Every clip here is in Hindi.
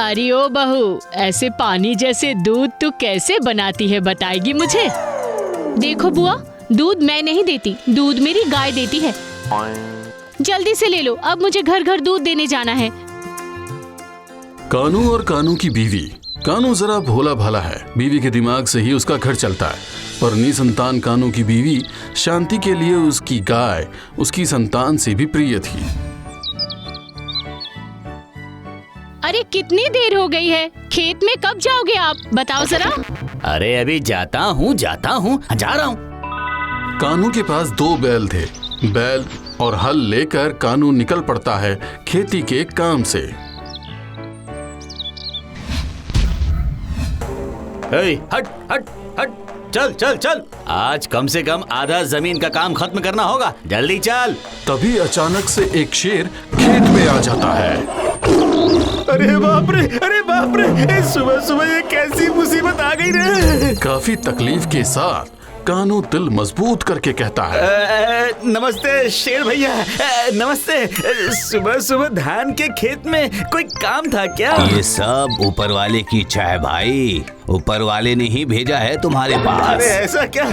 अरे ओ बहू, ऐसे पानी जैसे दूध तू कैसे बनाती है, बताएगी मुझे? देखो बुआ, दूध मैं नहीं देती, दूध मेरी गाय देती है। जल्दी से ले लो, अब मुझे घर घर दूध देने जाना है। कानू और कानू की बीवी। कानू जरा भोला भाला है, बीवी के दिमाग से ही उसका घर चलता है। पर निसंतान कानू की बीवी शांति के लिए उसकी गाय उसकी संतान से भी प्रिय थी। अरे कितनी देर हो गई है, खेत में कब जाओगे आप, बताओ जरा। अरे अभी जाता हूँ जा रहा हूँ। कानू के पास 2 बैल थे। बैल और हल लेकर कानू निकल पड़ता है खेती के काम से। हट हट हट, चल चल चल, आज कम से कम आधा जमीन का काम खत्म करना होगा, जल्दी चल। तभी अचानक से एक शेर खेत में आ जाता है। अरे बाप रे, सुबह सुबह ये कैसी मुसीबत आ गई रे। काफी तकलीफ के साथ कानू दिल मजबूत करके कहता है, नमस्ते शेर भैया, नमस्ते। सुबह सुबह धान के खेत में कोई काम था क्या? ये सब ऊपर वाले की इच्छा है भाई, ऊपर वाले ने ही भेजा है तुम्हारे पास। अरे ऐसा क्या?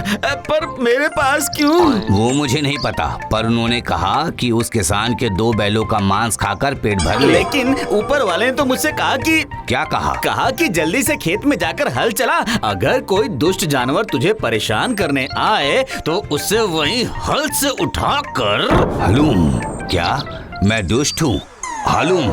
पर मेरे पास क्यों? वो मुझे नहीं पता, पर उन्होंने कहा कि उस किसान के 2 बैलों का मांस खाकर पेट भर ले। लेकिन ऊपर वाले ने तो मुझसे कहा कि क्या कहा? कहा कि जल्दी से खेत में जाकर हल चला, अगर कोई दुष्ट जानवर तुझे परेशान करने आए तो उससे वहीं हल से उठाकर। हलूम? क्या मैं दुष्ट हूँ? हलूम,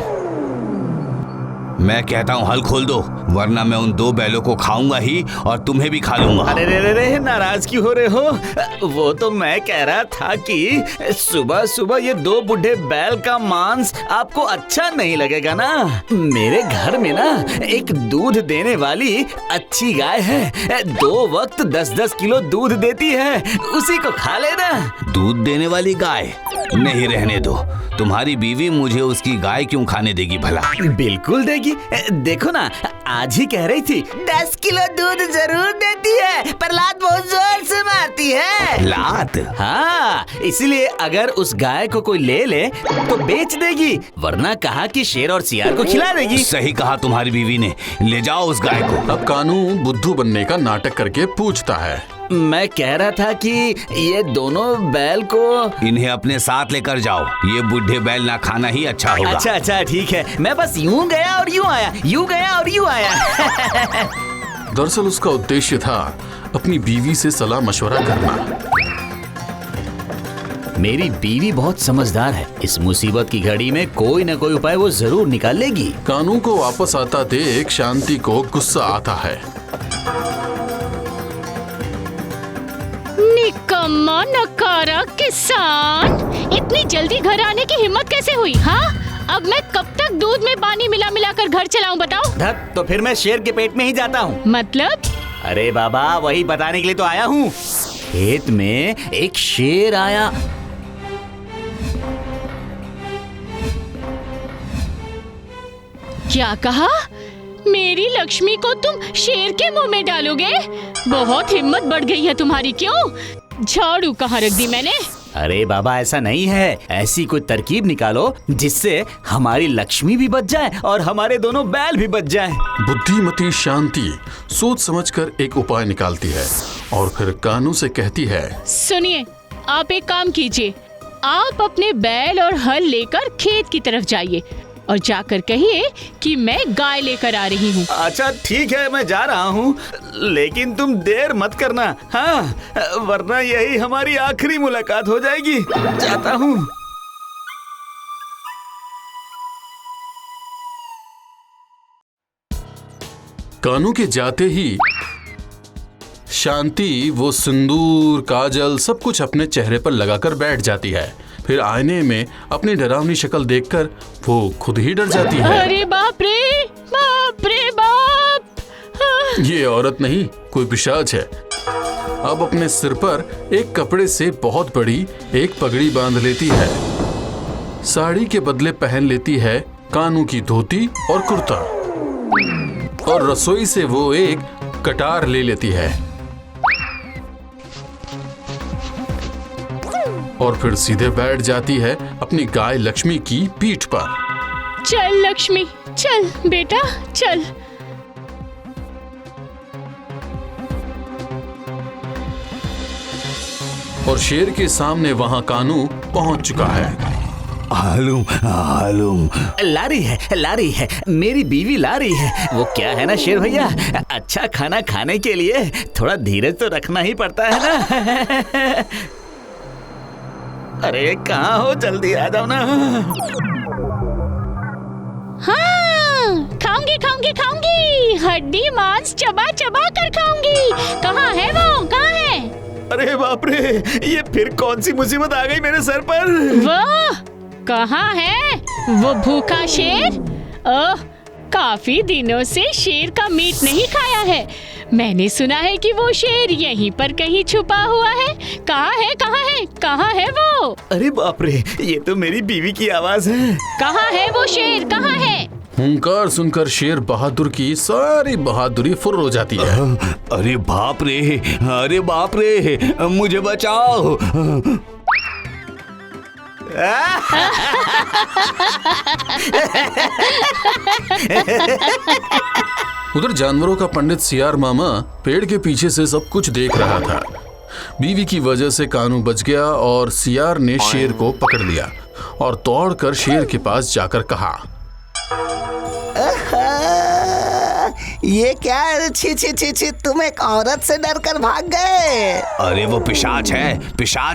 मैं कहता हूँ हल खोल दो, वरना मैं उन 2 बैलों को खाऊंगा ही और तुम्हें भी खा लूंगा। अरे रे, नाराज क्यों हो रहे हो? वो तो मैं कह रहा था कि सुबह सुबह ये 2 बूढ़े बैल का मांस आपको अच्छा नहीं लगेगा ना। मेरे घर में ना एक दूध देने वाली अच्छी गाय है, 2 वक्त 10-10 किलो दूध देती है, उसी को खा लेना। दूध देने वाली गाय? नहीं, रहने दो। तुम्हारी बीवी मुझे उसकी गाय क्यों खाने देगी भला? बिल्कुल देगी, देखो ना आज ही कह रही थी 10 किलो दूध जरूर देती है, पर लात बहुत जोर से मारती है। लात? हाँ, इसलिए अगर उस गाय को कोई ले ले तो बेच देगी, वरना कहा कि शेर और सियार को खिला देगी। सही कहा तुम्हारी बीवी ने, ले जाओ उस गाय को। अब कानू बुद्धू बनने का नाटक करके पूछता है, मैं कह रहा था कि ये दोनों बैल को इन्हें अपने साथ लेकर जाओ, ये बूढ़े बैल ना खाना ही अच्छा होगा। अच्छा ठीक है, मैं बस यूं गया और यूं आया, यूं गया और यूं आया। दरअसल उसका उद्देश्य था अपनी बीवी से सलाह मशवरा करना। मेरी बीवी बहुत समझदार है, इस मुसीबत की घड़ी में कोई न कोई उपाय वो जरूर निकाल लेगी। कानू को वापस आता देख शांति को गुस्सा आता है। निकम्मा नकारा किसान, इतनी जल्दी घर आने की हिम्मत कैसे हुई? हाँ, अब मैं कब तक दूध में पानी मिला मिला कर घर चलाऊं, बताओ? धत, तो फिर मैं शेर के पेट में ही जाता हूँ। मतलब? अरे बाबा, वही बताने के लिए तो आया हूँ। खेत में एक शेर आया। क्या कहा? मेरी लक्ष्मी को तुम शेर के मुंह में डालोगे? बहुत हिम्मत बढ़ गई है तुम्हारी, क्यों? झाड़ू कहाँ रख दी मैंने? अरे बाबा, ऐसा नहीं है, ऐसी कोई तरकीब निकालो जिससे हमारी लक्ष्मी भी बच जाए और हमारे दोनों बैल भी बच जाए। बुद्धिमती शांति सोच समझकर एक उपाय निकालती है और फिर कानू से कहती है, सुनिए, आप एक काम कीजिए, आप अपने बैल और हल लेकर खेत की तरफ जाइए और जाकर कहिए कि मैं गाय लेकर आ रही हूँ। अच्छा ठीक है, मैं जा रहा हूँ, लेकिन तुम देर मत करना, हाँ, वरना यही हमारी आखिरी मुलाकात हो जाएगी। जाता हूँ। कानू के जाते ही शांति वो सिंदूर काजल सब कुछ अपने चेहरे पर लगाकर बैठ जाती है। फिर आईने में अपनी डरावनी शक्ल देखकर वो खुद ही डर जाती है। अरे बाप रे, बाप रे बाप! ये औरत नहीं, कोई पिशाच है। अब अपने सिर पर एक कपड़े से बहुत बड़ी एक पगड़ी बांध लेती है। साड़ी के बदले पहन लेती है कानू की धोती और कुर्ता, और रसोई से वो एक कटार ले लेती है और फिर सीधे बैठ जाती है अपनी गाय लक्ष्मी की पीठ पर। चल लक्ष्मी, चल बेटा चल। और शेर के सामने वहां कानू पहुंच चुका है। हालूम हालूम। लारी है, मेरी बीवी लारी है। वो क्या है ना शेर भैया, अच्छा खाना खाने के लिए थोड़ा धीरज तो रखना ही पड़ता है ना। अरे कहाँ हो, जल्दी आ जाओ ना। हाँ, खाऊंगी खाऊंगी खाऊंगी, हड्डी मांस चबा चबा कर खाऊंगी। कहाँ है वो, कहाँ है? अरे बाप रे, ये फिर कौन सी मुसीबत आ गई मेरे सर पर। वो कहाँ है वो भूखा शेर? ओह, काफी दिनों से शेर का मीट नहीं खाया है। मैंने सुना है कि वो शेर यहीं पर कहीं छुपा हुआ है। कहाँ है, कहाँ है, कहाँ है वो? अरे बाप रे, ये तो मेरी बीवी की आवाज है। कहाँ है वो शेर, कहाँ है? हुंकार सुनकर शेर बहादुर की सारी बहादुरी फुर्र हो जाती है। अरे बाप रे, मुझे बचाओ। उधर जानवरों का पंडित सियार मामा पेड़ के पीछे से सब कुछ देख रहा था। बीवी की वजह से कानू बच गया और सियार ने शेर को पकड़ लिया और दौड़कर शेर के पास जाकर कहा, ये क्या, छी छी छी छी, तुम एक औरत से डरकर भाग गए। अरे वो पिशाच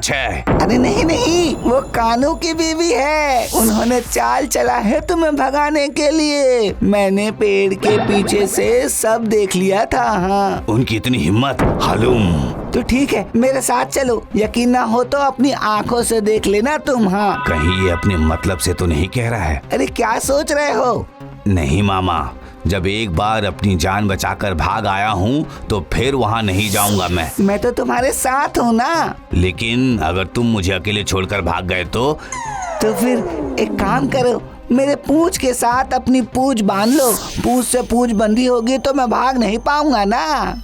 है। अरे नहीं नहीं, वो कानू की बीवी है। उन्होंने चाल चला है तुम्हें भगाने के लिए। मैंने पेड़ के पीछे से सब देख लिया था। हाँ, उनकी इतनी हिम्मत। हालूम, तो ठीक है, मेरे साथ चलो। यकीन ना हो तो अपनी आंखों से देख लेना तुम। हाँ, कहीं ये अपने मतलब से तो नहीं कह रहा है? अरे क्या सोच रहे हो? नहीं मामा, जब एक बार अपनी जान बचाकर भाग आया हूँ तो फिर वहाँ नहीं जाऊंगा मैं तो तुम्हारे साथ हूँ ना। लेकिन अगर तुम मुझे अकेले छोड़कर भाग गए तो फिर एक काम करो, मेरे पूंछ के साथ अपनी पूंछ बांध लो। पूंछ से पूंछ बंधी होगी तो मैं भाग नहीं पाऊंगा ना।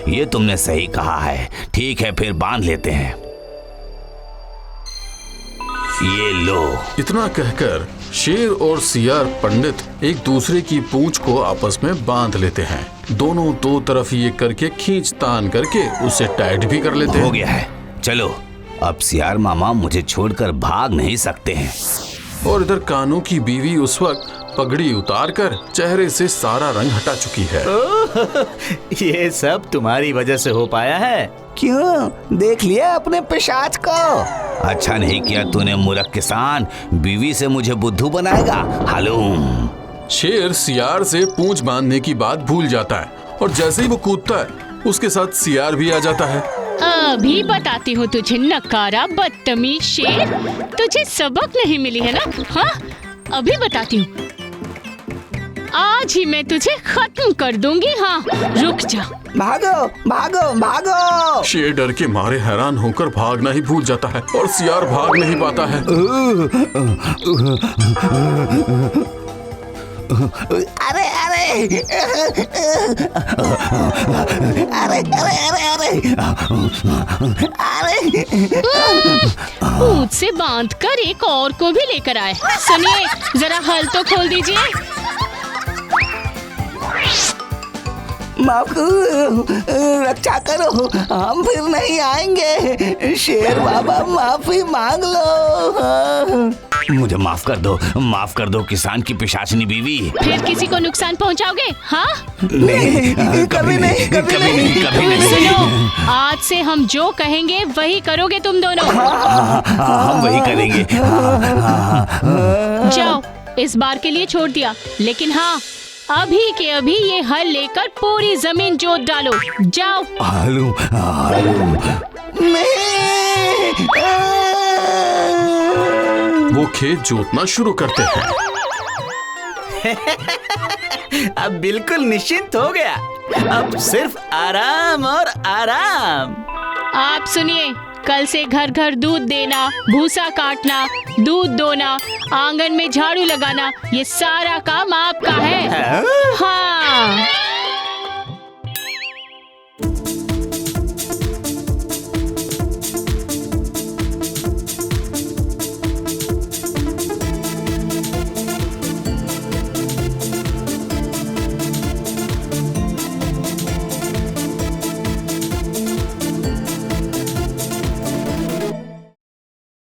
ये तुमने सही कहा है। ठीक है, फिर बांध लेते हैं। ये लो। इतना कहकर शेर और सियार पंडित एक दूसरे की पूंछ को आपस में बांध लेते हैं। दोनों दो तरफ ये करके खींच तान करके उसे टाइट भी कर लेते हैं। हो गया है, चलो अब सियार मामा मुझे छोड़कर भाग नहीं सकते हैं। और इधर कानू की बीवी उस वक्त पगड़ी उतार कर चेहरे से सारा रंग हटा चुकी है। ये सब तुम्हारी वजह से हो पाया है। क्यों, देख लिया अपने पिशाच को? अच्छा नहीं किया तूने मूर्ख किसान, बीवी से मुझे बुद्धू बनाएगा। हालूम। शेर सियार से पूंछ बांधने की बात भूल जाता है और जैसे ही वो कूदता है उसके साथ सियार भी आ जाता है। अभी बताती हूँ तुझे नकारा बदतमीज शेर, तुझे सबक नहीं मिली है ना? हाँ, अभी बताती हूँ। आज ही मैं तुझे खत्म कर दूंगी। हाँ, रुक जा। भागो भागो भागो। शेर डर के मारे हैरान होकर भागना ही भूल जाता है और सियार भाग नहीं पाता है। अरे अरे अरे अरे अरे अरे पूंछ से बांधकर एक और को भी लेकर आए। सुनिए, जरा हल तो खोल दीजिए। माफ करो, रक्षा करो, हम फिर नहीं आएंगे। शेर बाबा माफी मांग लो। मुझे माफ कर दो किसान की पिशाचनी बीवी। फिर किसी को नुकसान पहुंचाओगे? हाँ, नहीं, कभी नहीं। सुनो, आज से हम जो कहेंगे वही करोगे तुम दोनों। हम वही करेंगे। जाओ, इस बार के लिए छोड़ दिया, लेकिन हाँ, अभी के अभी ये हल लेकर पूरी जमीन जोत डालो। जाओ। हालूम, हालूम। वो खेत जोतना शुरू करते हैं। अब बिल्कुल निश्चिंत हो गया। अब सिर्फ आराम और आराम। आप सुनिए, कल से घर घर दूध देना, भूसा काटना, दूध दोना, आंगन में झाड़ू लगाना, ये सारा काम आपका है। हाँ।